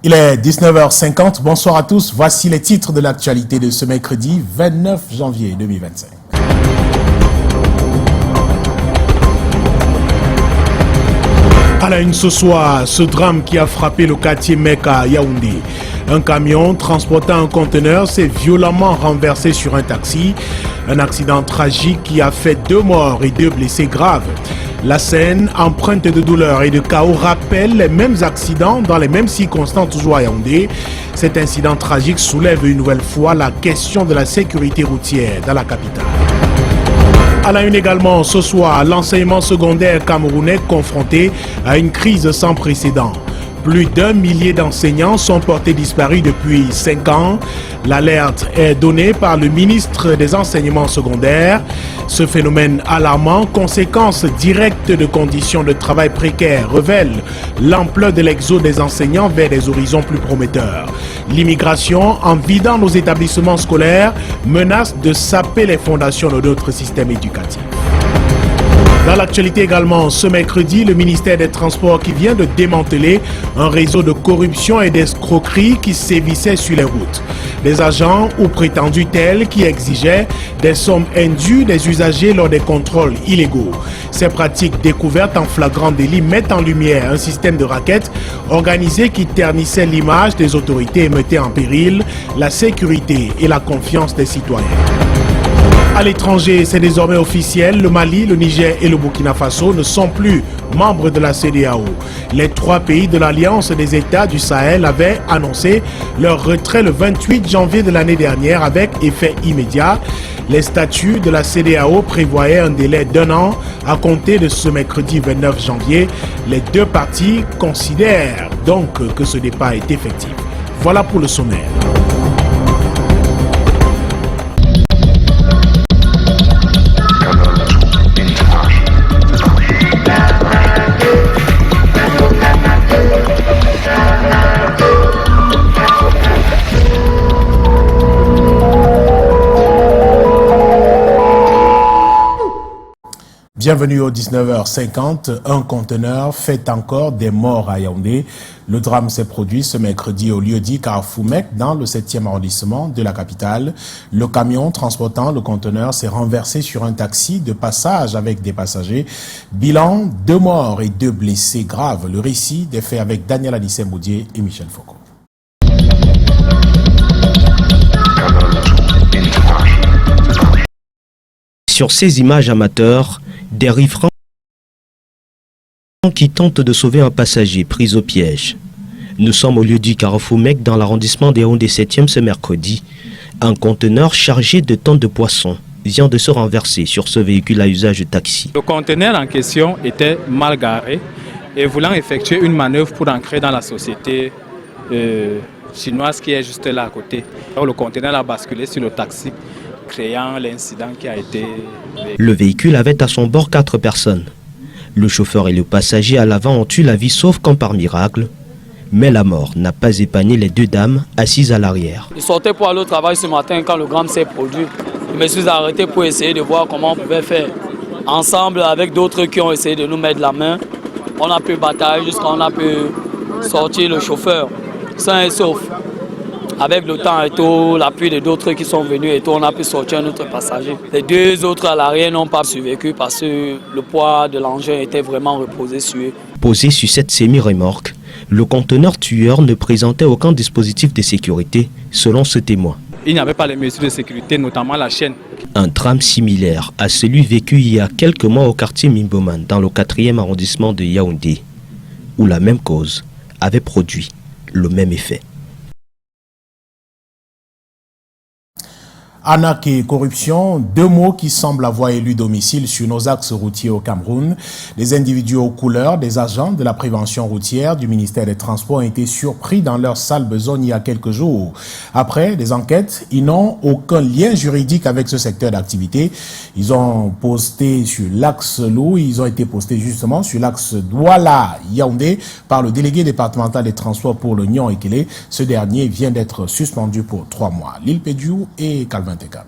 Il est 19h50, bonsoir à tous, voici les titres de l'actualité de ce mercredi 29 janvier 2025. À la une ce soir, ce drame qui a frappé le quartier Mecca à Yaoundé. Un camion transportant un conteneur s'est violemment renversé sur un taxi. Un accident tragique qui a fait 2 morts et 2 blessés graves. La scène, empreinte de douleur et de chaos, rappelle les mêmes accidents dans les mêmes circonstances toujours à Yaoundé. Cet incident tragique soulève une nouvelle fois la question de la sécurité routière dans la capitale. À la une également, ce soir, l'enseignement secondaire camerounais confronté à une crise sans précédent. Plus d'1 millier d'enseignants sont portés disparus depuis 5 ans. L'alerte est donnée par le ministre des Enseignements secondaires. Ce phénomène alarmant, conséquence directe de conditions de travail précaires, révèle l'ampleur de l'exode des enseignants vers des horizons plus prometteurs. L'immigration, en vidant nos établissements scolaires, menace de saper les fondations de notre système éducatif. Dans l'actualité également, ce mercredi, le ministère des Transports qui vient de démanteler un réseau de corruption et d'escroquerie qui sévissait sur les routes. Des agents ou prétendus tels qui exigeaient des sommes indues des usagers lors des contrôles illégaux. Ces pratiques découvertes en flagrant délit mettent en lumière un système de raquettes organisé qui ternissait l'image des autorités et mettait en péril la sécurité et la confiance des citoyens. À l'étranger, c'est désormais officiel, le Mali, le Niger et le Burkina Faso ne sont plus membres de la CEDEAO. Les 3 pays de l'Alliance des États du Sahel avaient annoncé leur retrait le 28 janvier de l'année dernière avec effet immédiat. Les statuts de la CEDEAO prévoyaient un délai d'1 an à compter de ce mercredi 29 janvier. Les 2 parties considèrent donc que ce départ est effectif. Voilà pour le sommaire. Bienvenue au 19h50. Un conteneur fait encore des morts à Yaoundé. Le drame s'est produit ce mercredi au lieu-dit Carrefour Mecque dans le 7e arrondissement de la capitale. Le camion transportant le conteneur s'est renversé sur un taxi de passage avec des passagers. Bilan, 2 morts et 2 blessés graves. Le récit des faits avec Daniel Anissé-Boudier et Michel Foucault. Sur ces images amateurs, des riverains qui tentent de sauver un passager pris au piège. Nous sommes au lieu du Carrefour Mecque dans l'arrondissement des Yaoundé 7e ce mercredi. Un conteneur chargé de tonnes de poissons vient de se renverser sur ce véhicule à usage de taxi. Le conteneur en question était mal garé et voulant effectuer une manœuvre pour entrer dans la société chinoise qui est juste là à côté. Alors, le conteneur a basculé sur le taxi, créant l'incident qui a été... Le véhicule avait à son bord 4 personnes. Le chauffeur et le passager à l'avant ont eu la vie sauve comme par miracle. Mais la mort n'a pas épargné les 2 dames assises à l'arrière. Je sortais pour aller au travail ce matin quand le drame s'est produit. Je me suis arrêté pour essayer de voir comment on pouvait faire. Ensemble avec d'autres qui ont essayé de nous mettre la main, on a pu batailler jusqu'à on a pu sortir le chauffeur sain et sauf. Avec le temps et tout, l'appui de d'autres qui sont venus et tout, on a pu sortir notre passager. Les 2 autres à l'arrière n'ont pas survécu parce que le poids de l'engin était vraiment reposé sur eux. Posé sur cette semi-remorque, le conteneur tueur ne présentait aucun dispositif de sécurité, selon ce témoin. Il n'y avait pas les mesures de sécurité, notamment la chaîne. Un drame similaire à celui vécu il y a quelques mois au quartier Mimboman, dans le 4e arrondissement de Yaoundé, où la même cause avait produit le même effet. Arnaque et corruption, 2 mots qui semblent avoir élu domicile sur nos axes routiers au Cameroun. Des individus aux couleurs, des agents de la prévention routière du ministère des Transports ont été surpris dans leur sale besogne il y a quelques jours. Après des enquêtes, ils n'ont aucun lien juridique avec ce secteur d'activité. Ils ont posté sur l'axe Lou, ils ont été postés justement sur l'axe Douala-Yaoundé par le délégué départemental des transports pour le Nyon-Ekele. Ce dernier vient d'être suspendu pour 3 mois. Lille Pédiou et Calvin Tekam.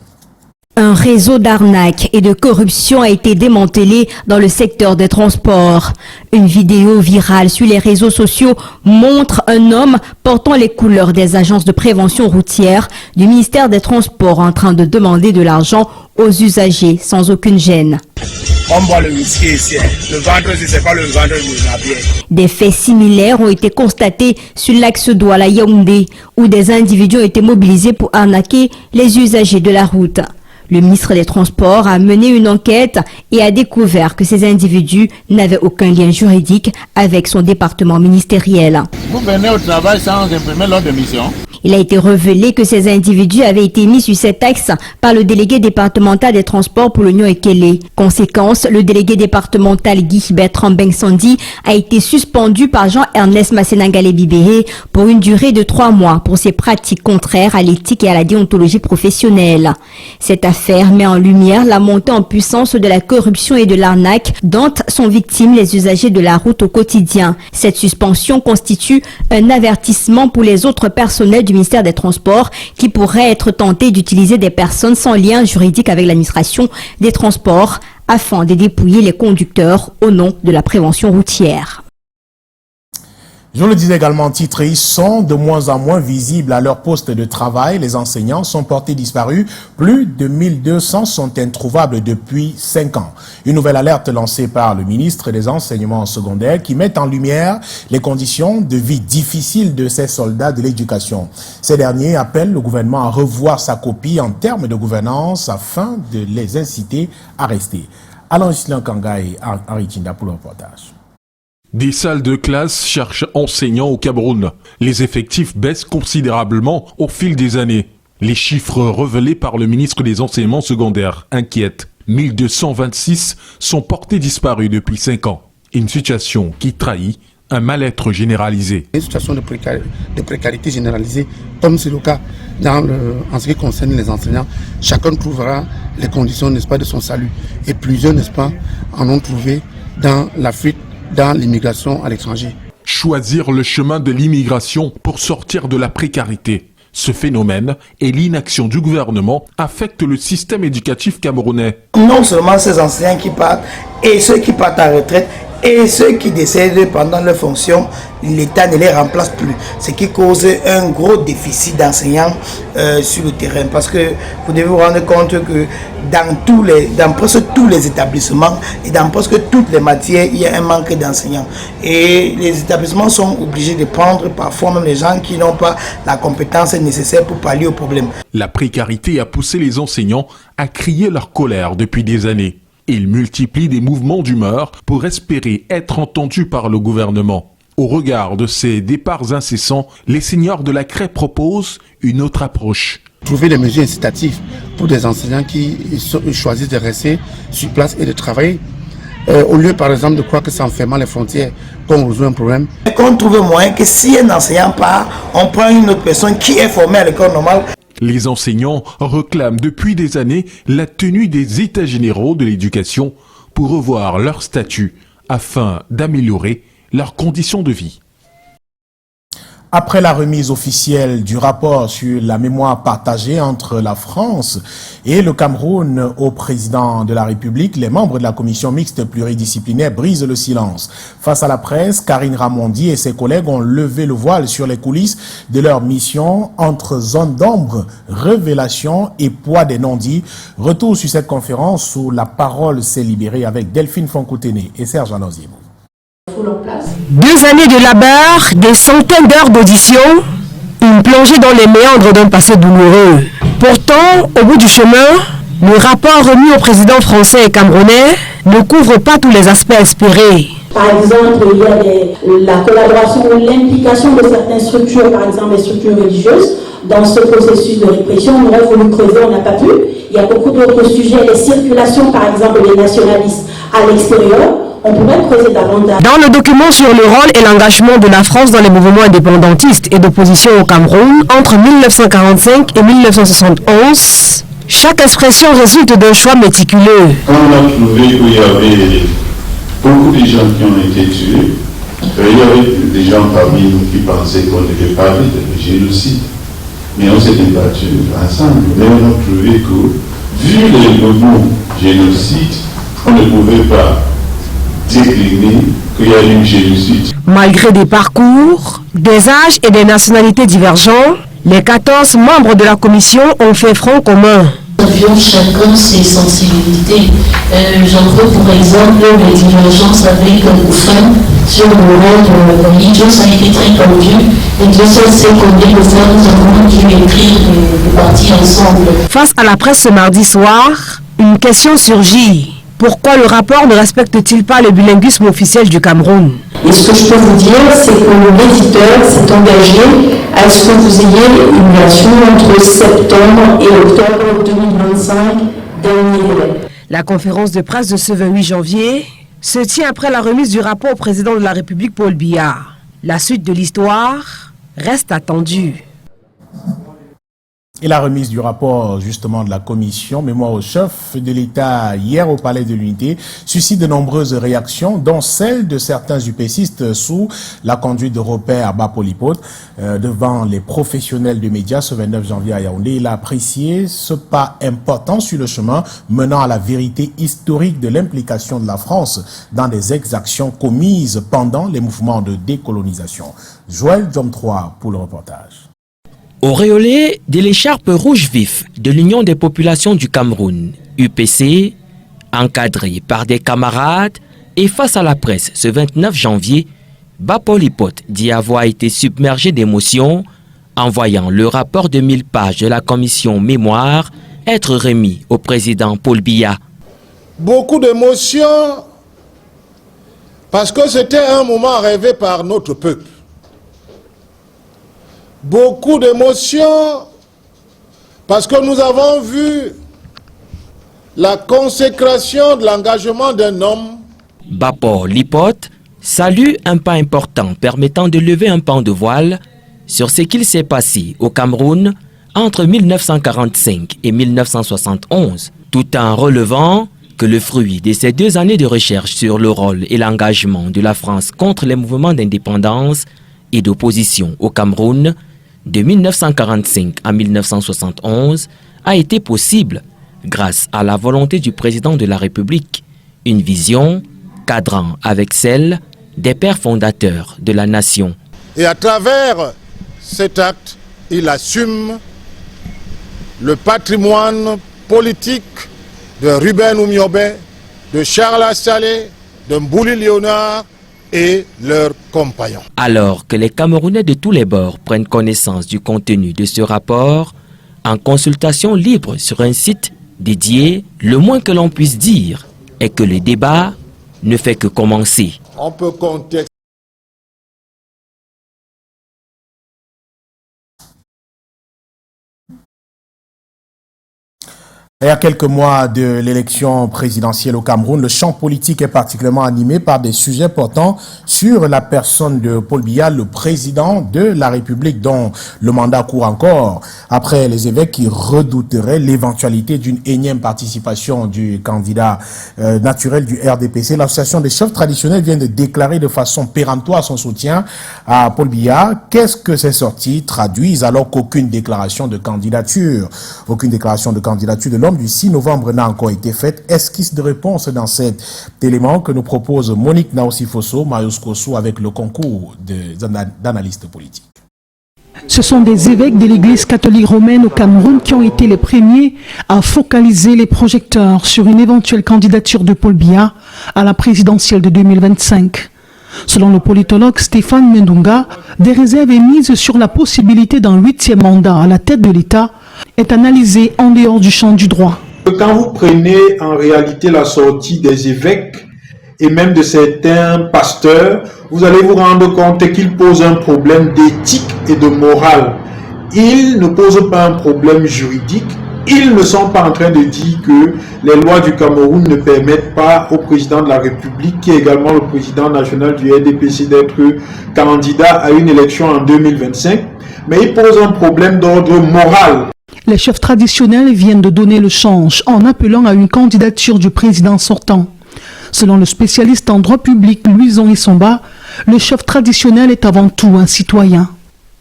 Un réseau d'arnaques et de corruption a été démantelé dans le secteur des transports. Une vidéo virale sur les réseaux sociaux montre un homme portant les couleurs des agences de prévention routière du ministère des Transports en train de demander de l'argent aux usagers sans aucune gêne. On boit le whisky ici. Le vendredi, c'est pas le vendredi, la bière. Des faits similaires ont été constatés sur l'axe Douala-Yaoundé, où des individus ont été mobilisés pour arnaquer les usagers de la route. Le ministre des Transports a mené une enquête et a découvert que ces individus n'avaient aucun lien juridique avec son département ministériel. Vous venez au travail sans imprimer l'ordre de mission. Il a été révélé que ces individus avaient été mis sur cet axe par le délégué départemental des transports pour l'Union Ekele. Conséquence, le délégué départemental Guy Bertrand Bengsandi a été suspendu par Jean-Ernest Massenangale Bibéré pour une durée de 3 mois pour ses pratiques contraires à l'éthique et à la déontologie professionnelle. Cette affaire met en lumière la montée en puissance de la corruption et de l'arnaque dont sont victimes les usagers de la route au quotidien. Cette suspension constitue un avertissement pour les autres personnels du ministère des Transports qui pourraient être tentés d'utiliser des personnes sans lien juridique avec l'administration des Transports afin de dépouiller les conducteurs au nom de la prévention routière. Je le disais également, titrés, ils sont de moins en moins visibles à leur poste de travail. Les enseignants sont portés disparus. Plus de 1200 sont introuvables depuis 5 ans. Une nouvelle alerte lancée par le ministre des Enseignements secondaires qui met en lumière les conditions de vie difficiles de ces soldats de l'éducation. Ces derniers appellent le gouvernement à revoir sa copie en termes de gouvernance afin de les inciter à rester. Alain Islan Kanga et Henri Tinda pour le reportage. Des salles de classe cherchent enseignants au Cameroun. Les effectifs baissent considérablement au fil des années. Les chiffres révélés par le ministre des Enseignements secondaires inquiètent. 1226 sont portés disparus depuis 5 ans. Une situation qui trahit un mal-être généralisé. Une situation de précarité généralisée, comme c'est le cas en ce qui concerne les enseignants. Chacun trouvera les conditions, n'est-ce pas, de son salut. Et plusieurs, n'est-ce pas, en ont trouvé dans la fuite, dans l'immigration à l'étranger. Choisir le chemin de l'immigration pour sortir de la précarité. Ce phénomène et l'inaction du gouvernement affectent le système éducatif camerounais. Non seulement ces enseignants qui partent et ceux qui partent à retraite et ceux qui décèdent pendant leur fonction, l'État ne les remplace plus. Ce qui cause un gros déficit d'enseignants sur le terrain. Parce que vous devez vous rendre compte que dans presque tous les établissements et dans presque toutes les matières, il y a un manque d'enseignants. Et les établissements sont obligés de prendre parfois même les gens qui n'ont pas la compétence nécessaire pour pallier au problème. La précarité a poussé les enseignants à crier leur colère depuis des années. Ils multiplient des mouvements d'humeur pour espérer être entendus par le gouvernement. Au regard de ces départs incessants, les seniors de la CREI proposent une autre approche. Trouver des mesures incitatives pour des enseignants qui choisissent de rester sur place et de travailler. Au lieu par exemple de croire que c'est en fermant les frontières qu'on résout un problème. Qu'on trouve moyen que si un enseignant part, on prend une autre personne qui est formée à l'école normale. Les enseignants réclament depuis des années la tenue des états généraux de l'éducation pour revoir leur statut afin d'améliorer leurs conditions de vie. Après la remise officielle du rapport sur la mémoire partagée entre la France et le Cameroun au président de la République, les membres de la commission mixte pluridisciplinaire brisent le silence. Face à la presse, Karine Ramondi et ses collègues ont levé le voile sur les coulisses de leur mission entre zone d'ombre, révélation et poids des non-dits. Retour sur cette conférence où la parole s'est libérée avec Delphine Fonkoutene et Serge Anozimo. 2 années de labeur, des centaines d'heures d'audition, une plongée dans les méandres d'un passé douloureux. Pourtant, au bout du chemin, le rapport remis au président français et camerounais ne couvre pas tous les aspects espérés. Par exemple, il y a la collaboration ou l'implication de certaines structures, par exemple les structures religieuses, dans ce processus de répression. On aurait voulu creuser, on n'a pas pu. Il y a beaucoup d'autres sujets, les circulations, par exemple, des nationalistes à l'extérieur. On pourrait creuser davantage. Dans le document sur le rôle et l'engagement de la France dans les mouvements indépendantistes et d'opposition au Cameroun entre 1945 et 1971, chaque expression résulte d'un choix méticuleux. Quand on a trouvé qu'il y avait beaucoup de gens qui ont été tués, il y avait des gens parmi nous qui pensaient qu'on devait parler de génocide. Mais on s'était battu ensemble. Mais on a trouvé que Vu le mot génocide, on ne pouvait pas décliner qu'il y a eu génocide. Malgré des parcours, des âges et des nationalités divergents, les 14 membres de la commission ont fait front commun. Nous avions chacun ses sensibilités. J'en veux pour exemple les divergences avec les femmes sur le rôle religieux, ça a été très tendu. Et Dieu sait combien de fois nous avons dû écrire des parties ensemble. Face à la presse ce mardi soir, une question surgit. Pourquoi le rapport ne respecte-t-il pas le bilinguisme officiel du Cameroun? Et ce que je peux vous dire, c'est que l'éditeur s'est engagé à ce que vous ayez une version entre septembre et octobre 2025, dernier délai. La conférence de presse de ce 28 janvier se tient après la remise du rapport au président de la République, Paul Biya. La suite de l'histoire reste attendue. Et la remise du rapport justement de la commission mémoire au chef de l'État hier au Palais de l'Unité suscite de nombreuses réactions, dont celle de certains UPCistes sous la conduite de Robert Bapolipote devant les professionnels de médias ce 29 janvier à Yaoundé. Il a apprécié ce pas important sur le chemin menant à la vérité historique de l'implication de la France dans des exactions commises pendant les mouvements de décolonisation. Joël Jom 3 pour le reportage. Auréolé de l'écharpe rouge vif de l'Union des populations du Cameroun, UPC, encadré par des camarades et face à la presse ce 29 janvier, Bapolipote dit avoir été submergé d'émotions en voyant le rapport de 1000 pages de la commission mémoire être remis au président Paul Biya. Beaucoup d'émotions parce que c'était un moment rêvé par notre peuple. Beaucoup d'émotions parce que nous avons vu la consécration de l'engagement d'un homme. Bapolipote salue un pas important permettant de lever un pan de voile sur ce qu'il s'est passé au Cameroun entre 1945 et 1971, tout en relevant que le fruit de ces 2 années de recherche sur le rôle et l'engagement de la France contre les mouvements d'indépendance et d'opposition au Cameroun de 1945 à 1971 a été possible grâce à la volonté du président de la République, une vision cadrant avec celle des pères fondateurs de la nation. Et à travers cet acte, il assume le patrimoine politique de Ruben Oumiobe, de Charles Assalé, de Mbouli Léonard et leurs compagnons. Alors que les Camerounais de tous les bords prennent connaissance du contenu de ce rapport, en consultation libre sur un site dédié, le moins que l'on puisse dire est que le débat ne fait que commencer. On peut contextualiser. Et à quelques mois de l'élection présidentielle au Cameroun, le champ politique est particulièrement animé par des sujets portant sur la personne de Paul Biya, le président de la République dont le mandat court encore. Après les évêques qui redouteraient l'éventualité d'une énième participation du candidat naturel du RDPC, l'association des chefs traditionnels vient de déclarer de façon péremptoire son soutien à Paul Biya. Qu'est-ce que ces sorties traduisent alors qu'aucune déclaration de candidature de l'homme du 6 novembre n'a encore été faite? Esquisse de réponse dans cet élément que nous propose Monique Naosifoso, Marius Kossou avec le concours d'analystes politiques. Ce sont des évêques de l'Église catholique romaine au Cameroun qui ont été les premiers à focaliser les projecteurs sur une éventuelle candidature de Paul Biya à la présidentielle de 2025. Selon le politologue Stéphane Mendunga, des réserves émises sur la possibilité d'un 8e mandat à la tête de l'État est analysée en dehors du champ du droit. Quand vous prenez en réalité la sortie des évêques et même de certains pasteurs, vous allez vous rendre compte qu'ils posent un problème d'éthique et de morale. Ils ne posent pas un problème juridique. Ils ne sont pas en train de dire que les lois du Cameroun ne permettent pas au président de la République, qui est également le président national du RDPC, d'être candidat à une élection en 2025, mais ils posent un problème d'ordre moral. Les chefs traditionnels viennent de donner le change en appelant à une candidature du président sortant. Selon le spécialiste en droit public Louison Issomba, le chef traditionnel est avant tout un citoyen.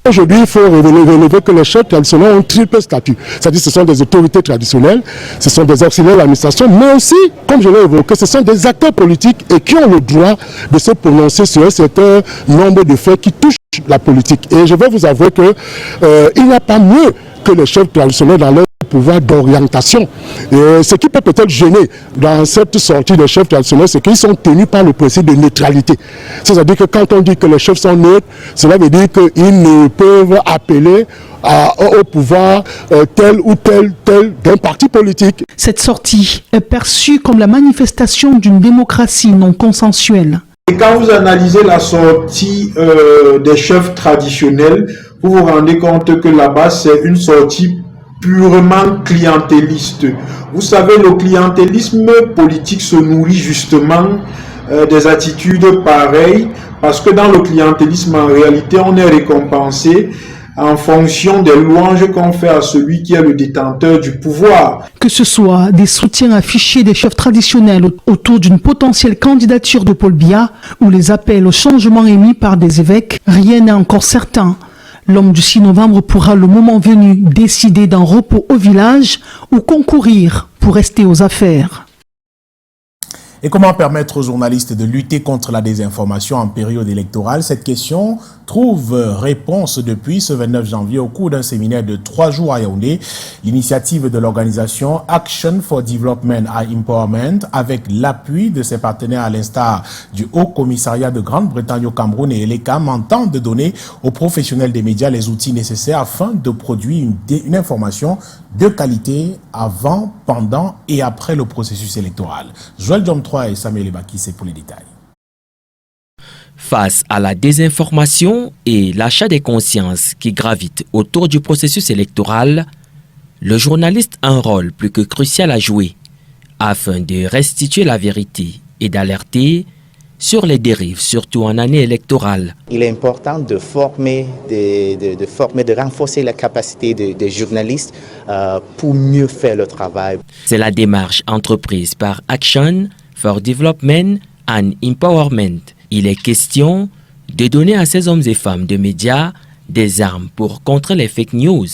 Aujourd'hui, il faut relever que les chefs traditionnels ont un triple statut. C'est-à-dire que ce sont des autorités traditionnelles, ce sont des auxiliaires de l'administration, mais aussi, comme je l'ai évoqué, ce sont des acteurs politiques et qui ont le droit de se prononcer sur un certain nombre de faits qui touchent la politique. Et je vais vous avouer qu'il n'y a pas mieux que les chefs traditionnels dans leur pouvoir d'orientation. Ce qui peut peut-être gêner dans cette sortie des chefs traditionnels, c'est qu'ils sont tenus par le principe de neutralité. C'est-à-dire que quand on dit que les chefs sont neutres, cela veut dire qu'ils ne peuvent appeler au pouvoir tel ou tel d'un parti politique. Cette sortie est perçue comme la manifestation d'une démocratie non consensuelle. Et quand vous analysez la sortie des chefs traditionnels, vous vous rendez compte que là-bas, c'est une sortie purement clientéliste. Vous savez, le clientélisme politique se nourrit justement des attitudes pareilles, parce que dans le clientélisme, en réalité, on est récompensé en fonction des louanges qu'on fait à celui qui est le détenteur du pouvoir. Que ce soit des soutiens affichés des chefs traditionnels autour d'une potentielle candidature de Paul Biya ou les appels au changement émis par des évêques, rien n'est encore certain. L'homme du 6 novembre pourra, le moment venu, décider d'un repos au village ou concourir pour rester aux affaires. Et comment permettre aux journalistes de lutter contre la désinformation en période électorale? Cette question trouve réponse depuis ce 29 janvier au cours d'un séminaire de 3 jours à Yaoundé. L'initiative de l'organisation Action for Development and Empowerment, avec l'appui de ses partenaires à l'instar du Haut Commissariat de Grande-Bretagne au Cameroun et l'ECAM, entend de donner aux professionnels des médias les outils nécessaires afin de produire une information de qualité avant, pendant et après le processus électoral. Joël Diom 3 et Samuel Ebaki, c'est pour les détails. Face à la désinformation et l'achat des consciences qui gravitent autour du processus électoral, le journaliste a un rôle plus que crucial à jouer afin de restituer la vérité et d'alerter sur les dérives, surtout en année électorale. Il est important de former, de renforcer la capacité des journalistes pour mieux faire le travail. C'est la démarche entreprise par Action for Development and Empowerment. Il est question de donner à ces hommes et femmes de médias des armes pour contrer les fake news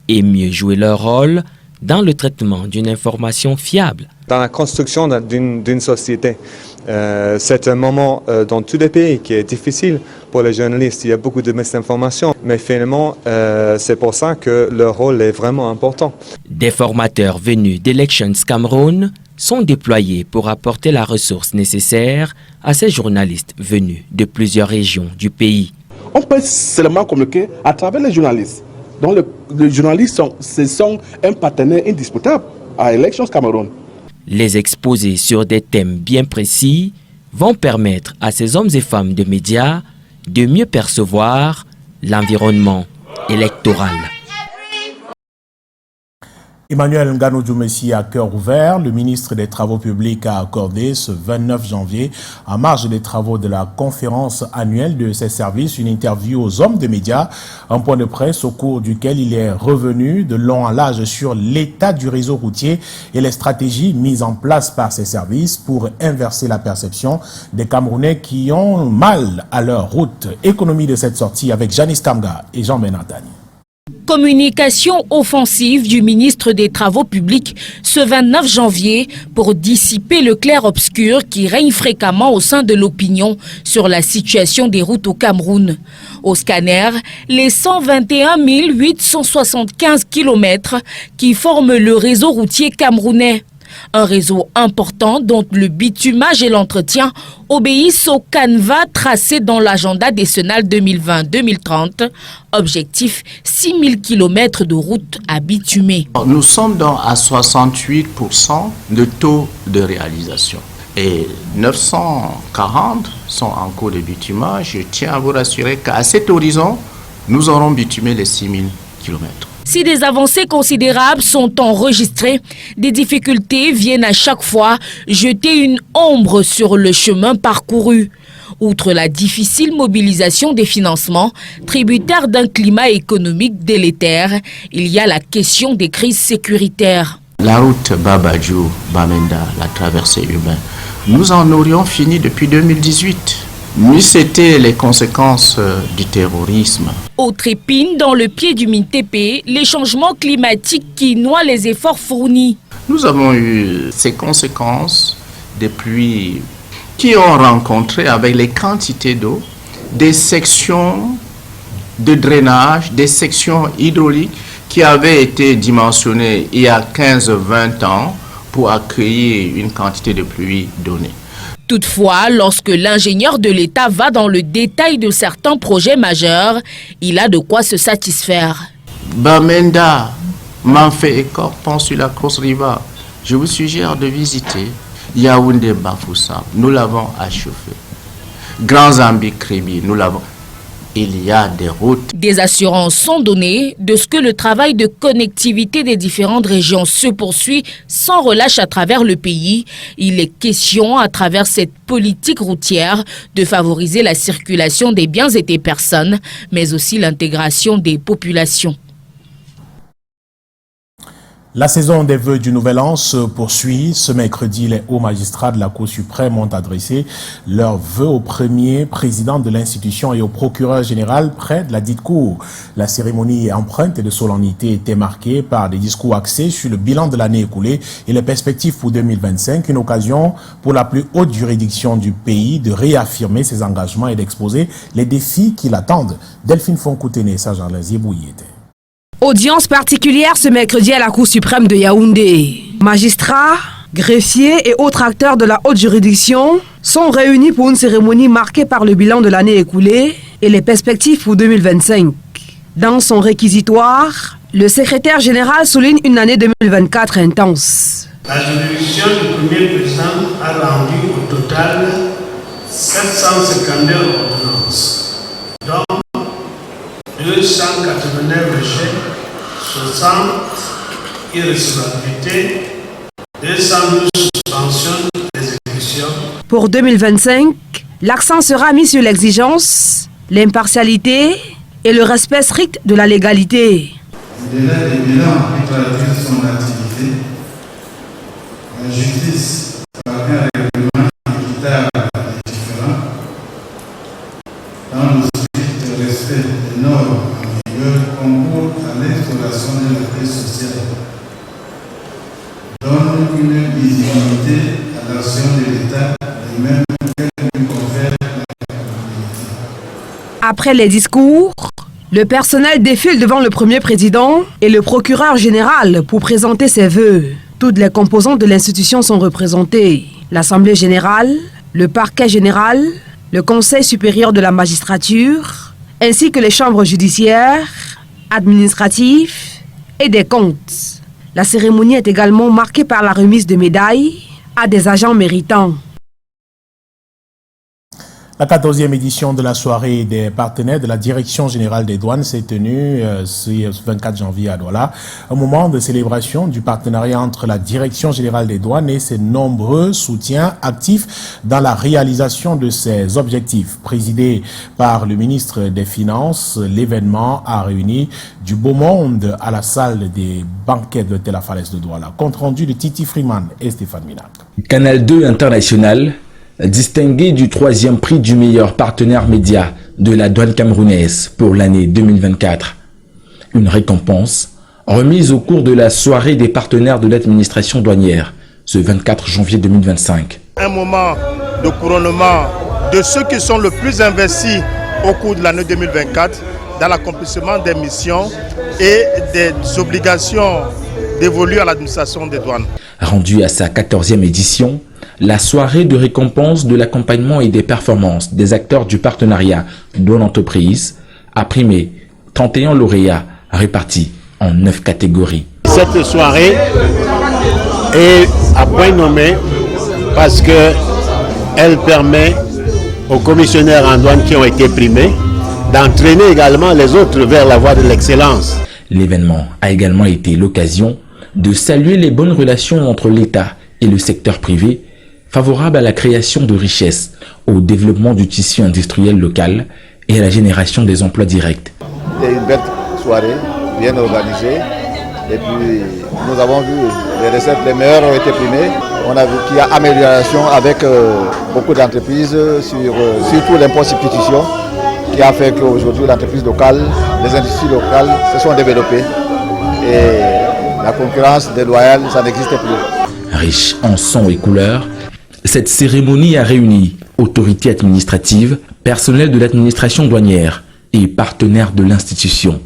et mieux jouer leur rôle dans le traitement d'une information fiable. Dans la construction d'une société, c'est un moment dans tous les pays qui est difficile pour les journalistes. Il y a beaucoup de misinformations, mais finalement, c'est pour ça que leur rôle est vraiment important. Des formateurs venus d'Elections Cameroun sont déployés pour apporter la ressource nécessaire à ces journalistes venus de plusieurs régions du pays. On peut seulement communiquer à travers les journalistes. Donc les journalistes sont un partenaire indisputable à Elections Cameroun. Les exposés sur des thèmes bien précis vont permettre à ces hommes et femmes de médias de mieux percevoir l'environnement électoral. Emmanuel Ngano-Djoumessi à cœur ouvert, le ministre des Travaux publics a accordé ce 29 janvier, en marge des travaux de la conférence annuelle de ses services, une interview aux hommes de médias, un point de presse au cours duquel il est revenu de long en large sur l'état du réseau routier et les stratégies mises en place par ses services pour inverser la perception des Camerounais qui ont mal à leur route. Économie de cette sortie avec Janice Kamga et Jean Benatani. Communication offensive du ministre des Travaux publics ce 29 janvier pour dissiper le clair-obscur qui règne fréquemment au sein de l'opinion sur la situation des routes au Cameroun. Au scanner, les 121 875 km qui forment le réseau routier camerounais. Un réseau important dont le bitumage et l'entretien obéissent au canevas tracé dans l'agenda décennal 2020-2030. Objectif 6 000 km de routes à bitumer. Nous sommes donc à 68% de taux de réalisation. Et 940 sont en cours de bitumage. Je tiens à vous rassurer qu'à cet horizon, nous aurons bitumé les 6 000 km. Si des avancées considérables sont enregistrées, des difficultés viennent à chaque fois jeter une ombre sur le chemin parcouru. Outre la difficile mobilisation des financements, tributaire d'un climat économique délétère, il y a la question des crises sécuritaires. La route Babadjou-Bamenda, la traversée urbaine, nous en aurions fini depuis 2018. mais c'était les conséquences du terrorisme. Autre épine dans le pied du MINTP, les changements climatiques qui noient les efforts fournis. Nous avons eu ces conséquences des pluies qui ont rencontré avec les quantités d'eau des sections de drainage, des sections hydrauliques qui avaient été dimensionnées il y a 15-20 ans pour accueillir une quantité de pluie donnée. Toutefois, lorsque l'ingénieur de l'État va dans le détail de certains projets majeurs, il a de quoi se satisfaire. Bamenda, Manfé et Pont sur la Cross River, je vous suggère de visiter Yaoundé Bafoussam, nous l'avons achevé. Grand Zambi Kribi, nous l'avons. Il y a des routes. Des assurances sont données de ce que le travail de connectivité des différentes régions se poursuit sans relâche à travers le pays. Il est question, à travers cette politique routière, de favoriser la circulation des biens et des personnes, mais aussi l'intégration des populations. La saison des vœux du Nouvel An se poursuit. Ce mercredi, les hauts magistrats de la Cour suprême ont adressé leurs vœux au premier président de l'institution et au procureur général près de la dite Cour. La cérémonie empreinte de solennité était marquée par des discours axés sur le bilan de l'année écoulée et les perspectives pour 2025, une occasion pour la plus haute juridiction du pays de réaffirmer ses engagements et d'exposer les défis qui l'attendent. Delphine Fonkoutene, Sajarles Yebouyete. Audience particulière ce mercredi à la Cour suprême de Yaoundé. Magistrats, greffiers et autres acteurs de la haute juridiction sont réunis pour une cérémonie marquée par le bilan de l'année écoulée et les perspectives pour 2025. Dans son réquisitoire, le secrétaire général souligne une année 2024 intense. La juridiction du premier président a rendu au total 752 ordonnances, dont 289 rejets, 60 irrecevabilités, 212 suspensions d'exécution. Pour 2025, l'accent sera mis sur l'exigence, l'impartialité et le respect strict de la légalité. Le délai des bilans qui traduisent son activité, la justice par un règlement équitable et différent, dans le strict respect des normes en vigueur, concourt à l'instauration de la paix sociale, donne une visibilité à l'action de l'État et même lui confère la crédibilité. Après les discours, le personnel défile devant le premier président et le procureur général pour présenter ses vœux. Toutes les composantes de l'institution sont représentées. L'Assemblée générale, le parquet général, le Conseil supérieur de la magistrature, ainsi que les chambres judiciaires, administratives et des comptes. La cérémonie est également marquée par la remise de médailles à des agents méritants. La 14e édition de la soirée des partenaires de la Direction générale des douanes s'est tenue ce 24 janvier à Douala, un moment de célébration du partenariat entre la Direction générale des douanes et ses nombreux soutiens actifs dans la réalisation de ses objectifs. Présidé par le ministre des Finances, l'événement a réuni du beau monde à la salle des banquets de la Falaise de Douala. Compte rendu de Titi Freeman et Stéphane Minac. Canal 2 International, distingué du 3e prix du meilleur partenaire média de la douane camerounaise pour l'année 2024. Une récompense remise au cours de la soirée des partenaires de l'administration douanière ce 24 janvier 2025. Un moment de couronnement de ceux qui sont le plus investis au cours de l'année 2024 dans l'accomplissement des missions et des obligations dévolues à l'administration des douanes. Rendue à sa 14e édition, la soirée de récompense de l'accompagnement et des performances des acteurs du partenariat douane-entreprise a primé 31 lauréats répartis en 9 catégories. Cette soirée est à point nommé parce qu'elle permet aux commissionnaires en douane qui ont été primés d'entraîner également les autres vers la voie de l'excellence. L'événement a également été l'occasion de saluer les bonnes relations entre l'État et le secteur privé, favorable à la création de richesses, au développement du tissu industriel local et à la génération des emplois directs. C'était une belle soirée, bien organisée. Et puis, nous avons vu les recettes les meilleures ont été primées. on a vu qu'il y a amélioration avec beaucoup d'entreprises, surtout l'impôt substitution, qui a fait qu'aujourd'hui l'entreprise locale, les industries locales se sont développées et la concurrence déloyale, ça n'existe plus. Riche en sons et couleurs, cette cérémonie a réuni autorités administratives, personnel de l'administration douanière et partenaires de l'institution.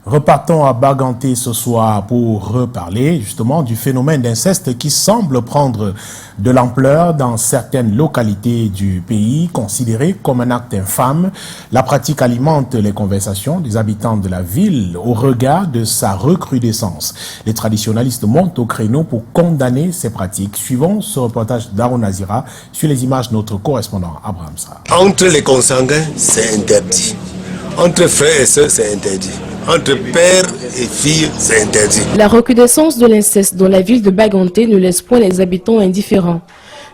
Repartons à Baganté ce soir pour reparler justement du phénomène d'inceste qui semble prendre de l'ampleur dans certaines localités du pays, considéré comme un acte infâme. La pratique alimente les conversations des habitants de la ville au regard de sa recrudescence. Les traditionalistes montent au créneau pour condamner ces pratiques. Suivons ce reportage d'Aaron Nazira sur les images de notre correspondant Abraham Sa. Entre les consanguins, c'est interdit. Entre frères et sœurs, c'est interdit. Entre père et fille, c'est interdit. La recrudescence de l'inceste dans la ville de Baganté ne laisse point les habitants indifférents.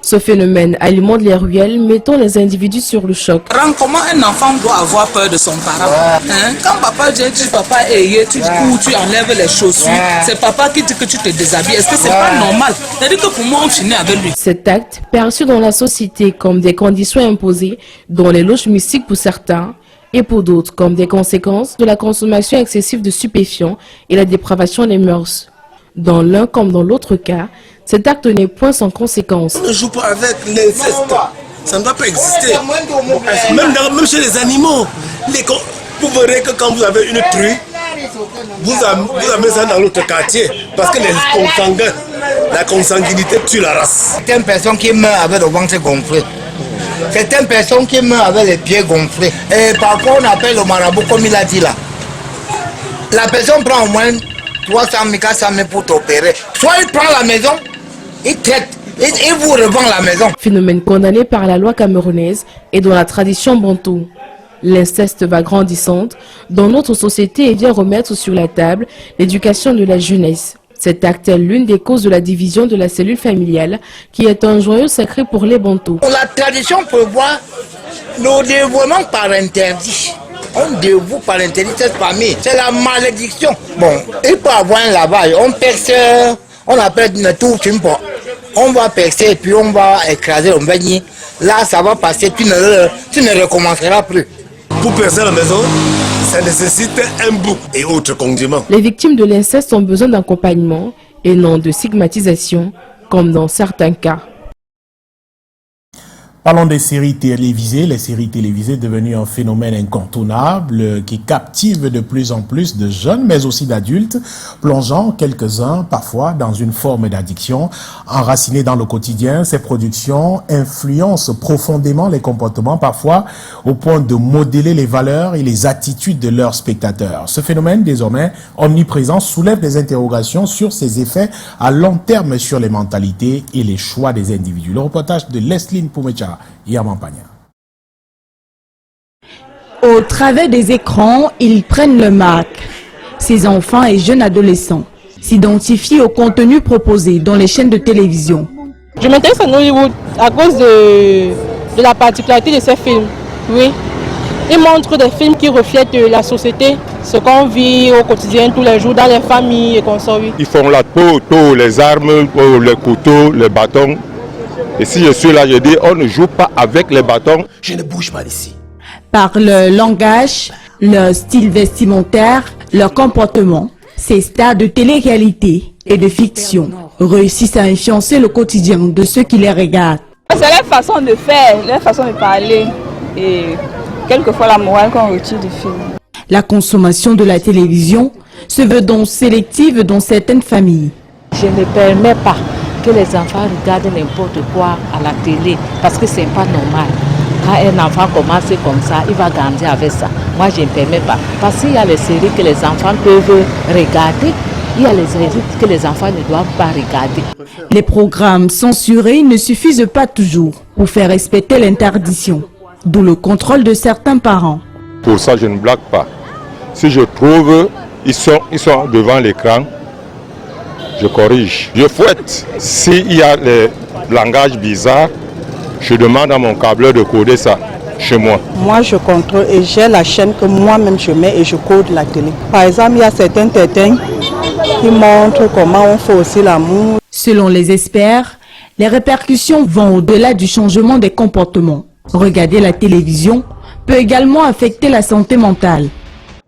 Ce phénomène alimente les ruelles, mettant les individus sur le choc. Comment un enfant doit avoir peur de son parent? Quand papa dit papa tu cours, tu enlèves les chaussures, c'est papa qui dit que tu te déshabilles. Est-ce que c'est pas normal? C'est-à-dire que pour moi, on finit avec lui. Cet acte, perçu dans la société comme des conditions imposées, dont les loges mystiques pour certains, et pour d'autres comme des conséquences de la consommation excessive de stupéfiants et la dépravation des mœurs. Dans l'un comme dans l'autre cas, cet acte n'est point sans conséquence. On ne joue pas avec l'inceste, ça ne doit pas exister. Même chez les animaux, vous verrez que quand vous avez une truie, vous amenez ça dans l'autre quartier, parce que les consanguins, la consanguinité tue la race. Certaines personnes qui meurent avec le ventre gonflé. Certaines personnes qui meurent avec les pieds gonflés. Et parfois on appelle le marabout comme il a dit là. La personne prend au moins 300 000, 400 000 pour t'opérer. Soit il prend la maison, il traite, il vous revend la maison. Phénomène condamné par la loi camerounaise et dans la tradition bantou. L'inceste va grandissant dans notre société et vient remettre sur la table l'éducation de la jeunesse. Cet acte est l'une des causes de la division de la cellule familiale qui est un joyau sacré pour les bantous. La tradition prévoit le dévouement par interdit. On dévoue par interdit cette famille. C'est la malédiction. Bon, il peut avoir un lavage. On perce, on appelle une tour, on va percer et puis on va écraser le beignet. Là, ça va passer, tu ne recommenceras plus. Pour percer la maison, ça nécessite un bout et autres condiments. Les victimes de l'inceste ont besoin d'accompagnement et non de stigmatisation, comme dans certains cas. Parlons des séries télévisées. Les séries télévisées devenues un phénomène incontournable qui captive de plus en plus de jeunes, mais aussi d'adultes, plongeant quelques-uns parfois dans une forme d'addiction. Enracinées dans le quotidien, ces productions influencent profondément les comportements, parfois au point de modeler les valeurs et les attitudes de leurs spectateurs. Ce phénomène, désormais omniprésent, soulève des interrogations sur ses effets à long terme sur les mentalités et les choix des individus. Le reportage de Lesline Poumecha. Au travers des écrans, ils prennent le marque. Ces enfants et jeunes adolescents s'identifient au contenu proposé dans les chaînes de télévision. Je m'intéresse à Hollywood à cause de la particularité de ces films. Oui, ils montrent des films qui reflètent la société, ce qu'on vit au quotidien tous les jours dans les familles et qu'on sort. Ils font là tout, les armes, les couteaux, les bâtons. Et si je suis là, je dis, on ne joue pas avec les bâtons. Je ne bouge pas d'ici. Par leur langage, leur style vestimentaire, leur comportement, ces stars de télé-réalité et de fiction réussissent à influencer le quotidien de ceux qui les regardent. C'est leur façon de faire, leur façon de parler et quelquefois la morale qu'on retire du film. La consommation de la télévision se veut donc sélective dans certaines familles. Je ne permets pas que les enfants regardent n'importe quoi à la télé parce que c'est pas normal. Quand un enfant commence comme ça, il va grandir avec ça. Moi, je ne permets pas. Parce qu'il y a les séries que les enfants peuvent regarder, il y a les séries que les enfants ne doivent pas regarder. Les programmes censurés ne suffisent pas toujours pour faire respecter l'interdiction, d'où le contrôle de certains parents. Pour ça, je ne blague pas. Si je trouve ils sont devant l'écran, je corrige, je fouette. S'il y a les langages bizarres, je demande à mon câbleur de coder ça. chez moi. Moi, je contrôle et j'ai la chaîne que moi-même je mets et je code la télé. Par exemple, il y a certains tétins qui montrent comment on fait aussi l'amour. Selon les experts, les répercussions vont au-delà du changement des comportements. Regarder la télévision peut également affecter la santé mentale.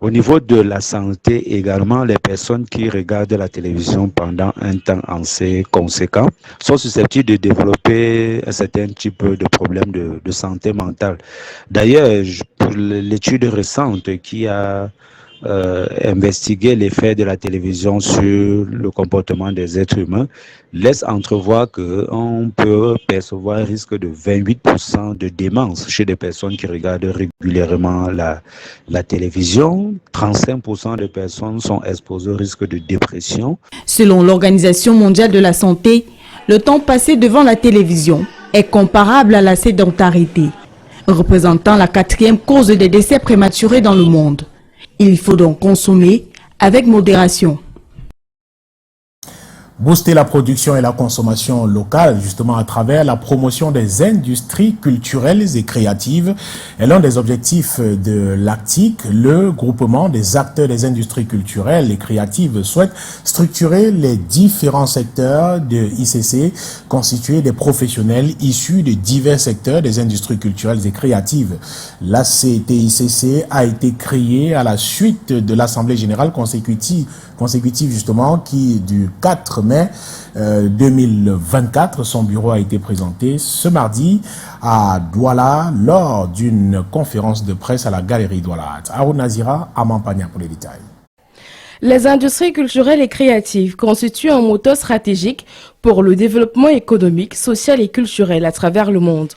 Au niveau de la santé également, les personnes qui regardent la télévision pendant un temps assez conséquent sont susceptibles de développer un certain type de problèmes de santé mentale. D'ailleurs, pour l'étude récente qui a investigué l'effet de la télévision sur le comportement des êtres humains, laisse entrevoir qu'on peut percevoir un risque de 28% de démence chez des personnes qui regardent régulièrement la télévision. 35% des personnes sont exposées au risque de dépression. Selon l'Organisation mondiale de la santé, le temps passé devant la télévision est comparable à la sédentarité, représentant la 4e cause des décès prématurés dans le monde. Il faut donc consommer avec modération. Booster la production et la consommation locale, justement à travers la promotion des industries culturelles et créatives, est l'un des objectifs de l'ACTIC. Le groupement des acteurs des industries culturelles et créatives souhaite structurer les différents secteurs de ICC, constitués des professionnels issus de divers secteurs des industries culturelles et créatives. L'ACTICC a été créée à la suite de l'Assemblée générale consécutive justement qui du 4 mai 2024. Son bureau a été présenté ce mardi à Douala lors d'une conférence de presse à la galerie Douala. Arun Nazira à Mampagna pour les détails. Les industries culturelles et créatives constituent un moteur stratégique pour le développement économique, social et culturel à travers le monde.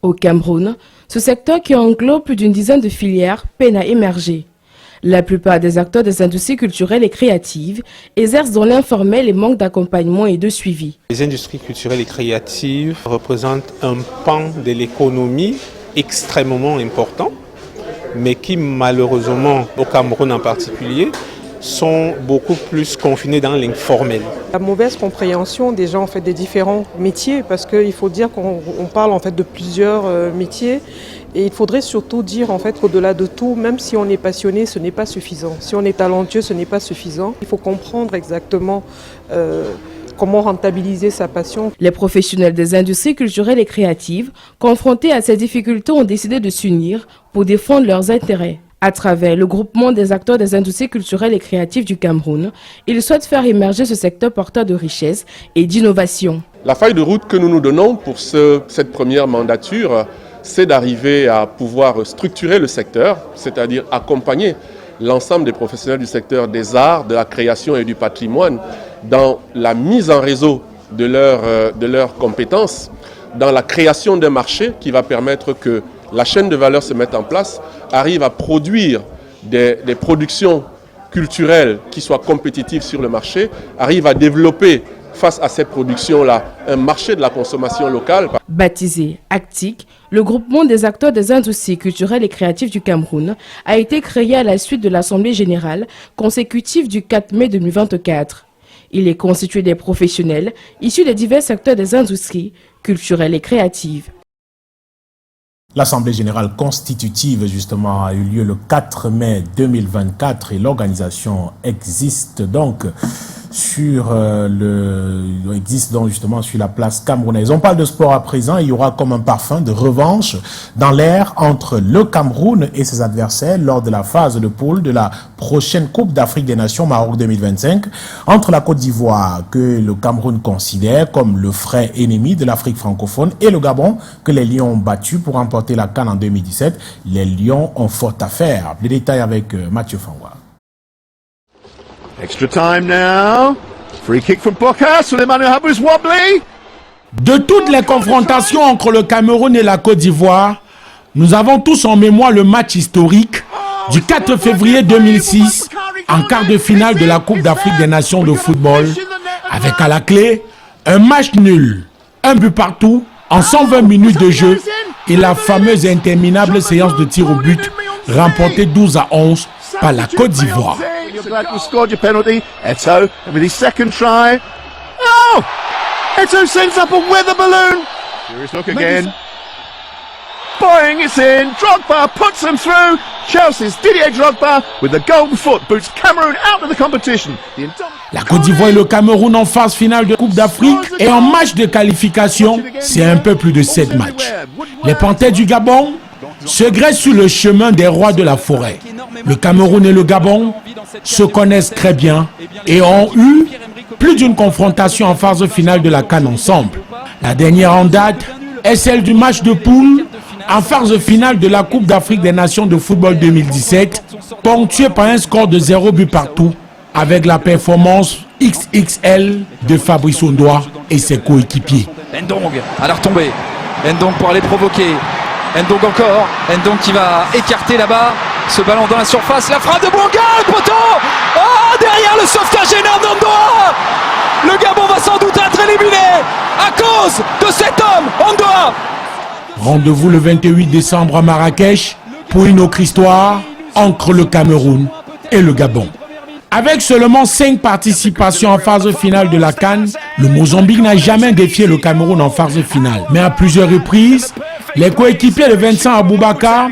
Au Cameroun, ce secteur qui englobe plus d'une dizaine de filières peine à émerger. La plupart des acteurs des industries culturelles et créatives exercent dans l'informel et manquent d'accompagnement et de suivi. Les industries culturelles et créatives représentent un pan de l'économie extrêmement important, mais qui malheureusement, au Cameroun en particulier, sont beaucoup plus confinés dans l'informel. La mauvaise compréhension des gens en fait, des différents métiers, parce qu'il faut dire qu'on parle en fait, de plusieurs métiers. Et il faudrait surtout dire en fait qu'au-delà de tout, même si on est passionné, ce n'est pas suffisant. Si on est talentueux, ce n'est pas suffisant. Il faut comprendre exactement comment rentabiliser sa passion. Les professionnels des industries culturelles et créatives, confrontés à ces difficultés, ont décidé de s'unir pour défendre leurs intérêts. À travers le groupement des acteurs des industries culturelles et créatives du Cameroun, ils souhaitent faire émerger ce secteur porteur de richesse et d'innovation. La feuille de route que nous nous donnons pour cette première mandature, c'est d'arriver à pouvoir structurer le secteur, c'est-à-dire accompagner l'ensemble des professionnels du secteur des arts, de la création et du patrimoine dans la mise en réseau de leurs compétences, dans la création d'un marché qui va permettre que la chaîne de valeur se mette en place, arrive à produire des productions culturelles qui soient compétitives sur le marché, arrive à développer face à cette production-là, un marché de la consommation locale. Baptisé ACTIC, le groupement des acteurs des industries culturelles et créatives du Cameroun a été créé à la suite de l'Assemblée générale consécutive du 4 mai 2024. Il est constitué des professionnels issus des divers secteurs des industries culturelles et créatives. L'Assemblée générale constitutive, justement, a eu lieu le 4 mai 2024 et l'organisation existe donc sur justement sur la place camerounaise. On parle de sport à présent. Il y aura comme un parfum de revanche dans l'air entre le Cameroun et ses adversaires lors de la phase de poule de la prochaine Coupe d'Afrique des Nations Maroc 2025 entre la Côte d'Ivoire que le Cameroun considère comme le frère ennemi de l'Afrique francophone et le Gabon que les Lions ont battu pour remporter la CAN en 2017. Les Lions ont fort à faire. Les détails avec Mathieu Fangwa. Extra time now. Free kick from Bocas. Emmanuel Habou's wobbly. De toutes les confrontations entre le Cameroun et la Côte d'Ivoire, nous avons tous en mémoire le match historique du 4 février 2006 en quart de finale de la Coupe d'Afrique des Nations de football, avec à la clé un match nul, un but partout en 120 minutes de jeu et la fameuse interminable séance de tir au but remportée 12-11 par la Côte d'Ivoire. Gladwell scored your penalty. Eto'o with his second try. Oh! Eto'o sends up a weather balloon. Serious look again. Boing, it's in. Drogba puts them through. Chelsea's Didier Drogba with the golden foot boots Cameroon out of the competition. La Côte d'Ivoire et le Cameroun en phase finale de Coupe d'Afrique et en match de qualification, c'est un peu plus de 7 matchs. Les Panthères du Gabon se graissent sur le chemin des rois de la forêt. Le Cameroun et le Gabon se connaissent très bien et ont eu plus d'une confrontation en phase finale de la CAN ensemble. La dernière en date est celle du match de poule en phase finale de la Coupe d'Afrique des Nations de football 2017, ponctuée par un score de 0 but partout, avec la performance XXL de Fabrice Ondoa et ses coéquipiers. Ndong à la retombée. Ndong pour aller provoquer. Ndong encore. Ndong qui va écarter là-bas. Ce ballon dans la surface. La frappe de Bonga, le poteau. Oh, derrière le sauvetage énorme d'Ondoa. Le Gabon va sans doute être éliminé à cause de cet homme, Ondoa. Rendez-vous le 28 décembre à Marrakech pour une autre histoire entre le Cameroun et le Gabon. Avec seulement 5 participations en phase finale de la CAN, le Mozambique n'a jamais défié le Cameroun en phase finale. Mais à plusieurs reprises, les coéquipiers de Vincent Aboubakar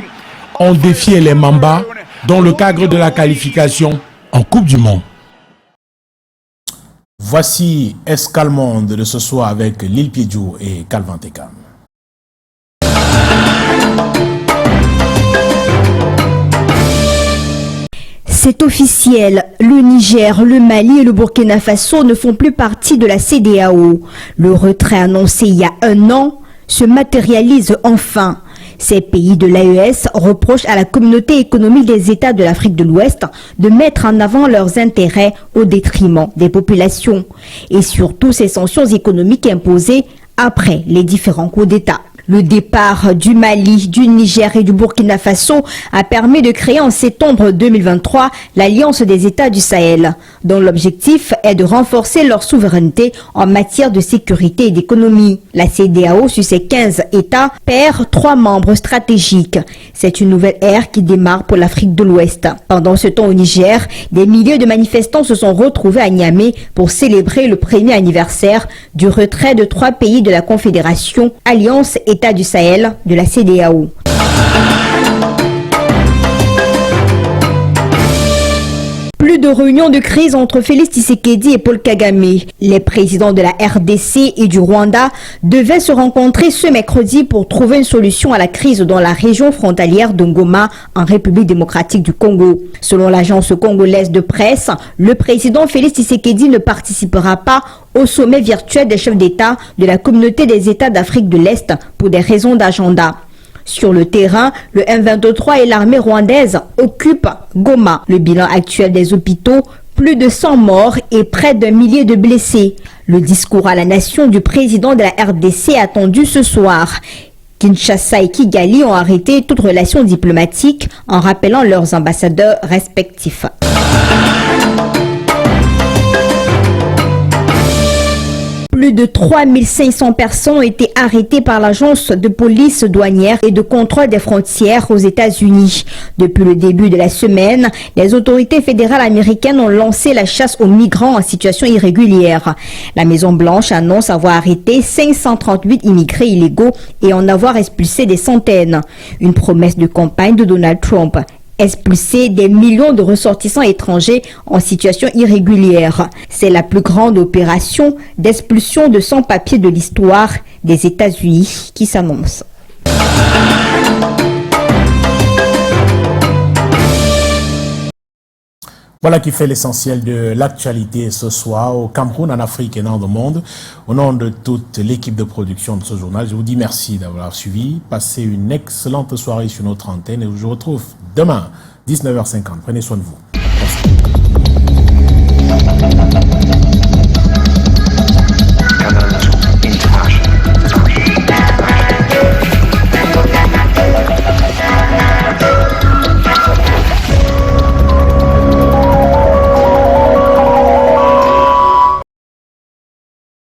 ont défié les Mamba dans le cadre de la qualification en Coupe du Monde. Voici Escalmonde de ce soir avec Lil Piedjou et Calvin Tekam. C'est officiel, le Niger, le Mali et le Burkina Faso ne font plus partie de la CEDEAO. Le retrait annoncé il y a 1 an se matérialise enfin. Ces pays de l'AES reprochent à la communauté économique des États de l'Afrique de l'Ouest de mettre en avant leurs intérêts au détriment des populations. Et surtout ces sanctions économiques imposées après les différents coups d'État. Le départ du Mali, du Niger et du Burkina Faso a permis de créer en septembre 2023 l'Alliance des États du Sahel, dont l'objectif est de renforcer leur souveraineté en matière de sécurité et d'économie. La CEDEAO, sur ses 15 États, perd 3 membres stratégiques. C'est une nouvelle ère qui démarre pour l'Afrique de l'Ouest. Pendant ce temps au Niger, des milliers de manifestants se sont retrouvés à Niamey pour célébrer le premier anniversaire du retrait de 3 pays de la Confédération Alliance État du Sahel de la CEDEAO. Plus de réunions de crise entre Félix Tshisekedi et Paul Kagame. Les présidents de la RDC et du Rwanda devaient se rencontrer ce mercredi pour trouver une solution à la crise dans la région frontalière de Ngoma en République démocratique du Congo. Selon l'agence congolaise de presse, le président Félix Tshisekedi ne participera pas au sommet virtuel des chefs d'État de la communauté des États d'Afrique de l'Est pour des raisons d'agenda. Sur le terrain, le M23 et l'armée rwandaise occupent Goma. Le bilan actuel des hôpitaux, plus de 100 morts et près d'1 millier de blessés. Le discours à la nation du président de la RDC est attendu ce soir. Kinshasa et Kigali ont arrêté toute relation diplomatique en rappelant leurs ambassadeurs respectifs. Plus de 3500 personnes ont été arrêtées par l'agence de police douanière et de contrôle des frontières aux États-Unis. Depuis le début de la semaine, les autorités fédérales américaines ont lancé la chasse aux migrants en situation irrégulière. La Maison-Blanche annonce avoir arrêté 538 immigrés illégaux et en avoir expulsé des centaines. Une promesse de campagne de Donald Trump. Expulser des millions de ressortissants étrangers en situation irrégulière. C'est la plus grande opération d'expulsion de sans-papiers de l'histoire des États-Unis qui s'annonce. Voilà qui fait l'essentiel de l'actualité ce soir au Cameroun, en Afrique et dans le monde. Au nom de toute l'équipe de production de ce journal, je vous dis merci d'avoir suivi. Passez une excellente soirée sur notre antenne et je vous retrouve demain, 19h50. Prenez soin de vous.